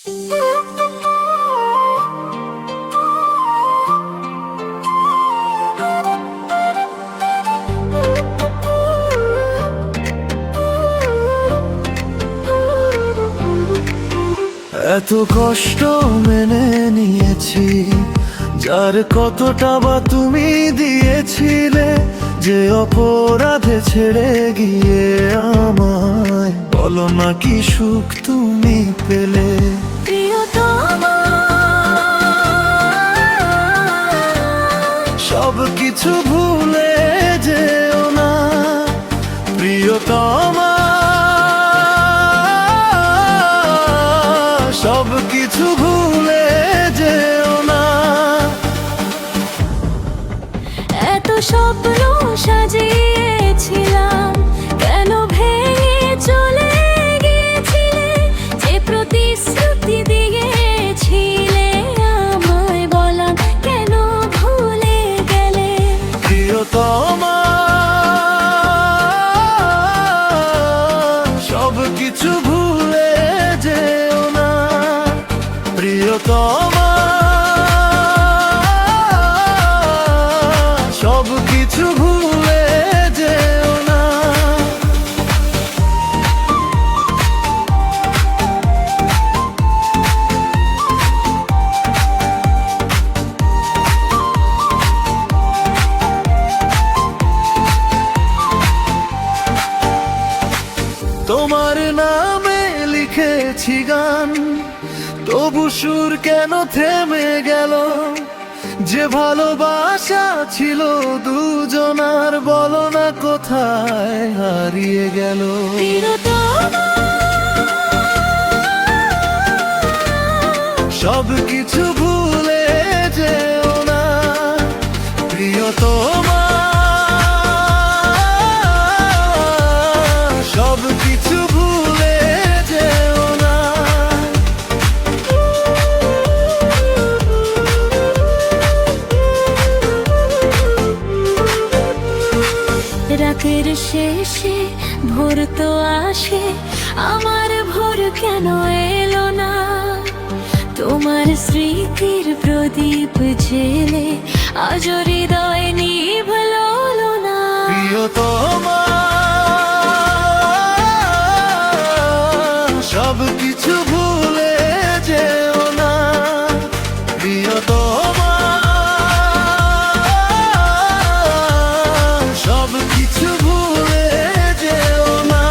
এত কষ্ট মেনে নিয়েছি, যার কতটা বা তুমি দিয়েছিলে, যে অপরাধে ছেড়ে গিয়ে আমায় বলো না কি সুখ তুমি পেলে। সব কিছু ভুলে যেও না প্রিয়তমা, সব কিছু ভুলে যেও না। এত স্বপ্ন সাজিয়েছিলাম, কেন ভেঙে চলে গিয়েছিলে? যে প্রতিশ্রুতি দিয়েছিলে আমায় বলা, কেন ভুলে গেলে? প্রিয়তমা, সব কিছু ভুলে যেও না প্রিয়তমা, সব কিছু ভুলে যেও না। তোমার নামে লিখেছি গান, তবু সুর কেন থেমে গেল? যে ভালোবাসা ছিল দুজনার, বলো না কোথায় হারিয়ে গেল? সব কিছু ভুলে যেও না প্রিয়তমা, সব কিছু ভুলে যেও না। রাতের শেষে ভোর তো আসে, আমার ভোর কেন এলো না? তোমার স্মৃতির প্রদীপ জেলে আজ হৃদয় নিভলো না। প্রিয়তমা, সব কিছু ভুলে যেও না প্রিয়তমা, সব কিছু ভুলে যেও না।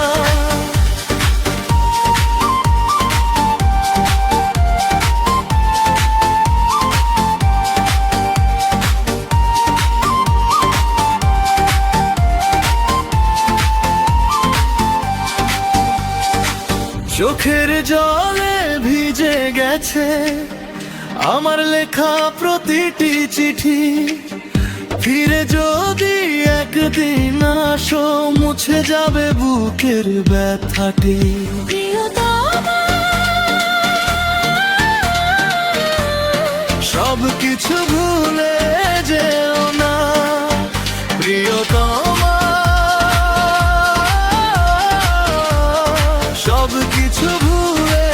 চোখের জলে ভিজে গেছে আমার লেখা প্রতিটি চিঠি, ফিরে যদি একদিন আসো মুছে যাবে বুকের ব্যথাটি। সব কিছু ভুলে যেও না প্রিয়তমা, সব কিছু ভুলে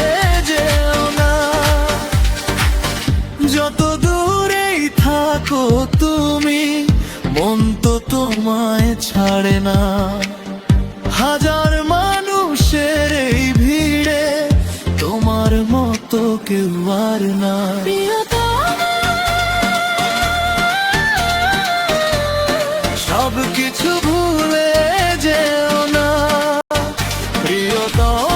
যেও না। যত দূরেই থাকো তুমি, মন তো তোমায় ছাড়ে না। হাজার মানুষের এই ভিড়ে তোমার মতো কেউ আর না। সব কিছু ভুলে যেও না প্রিয়তমা।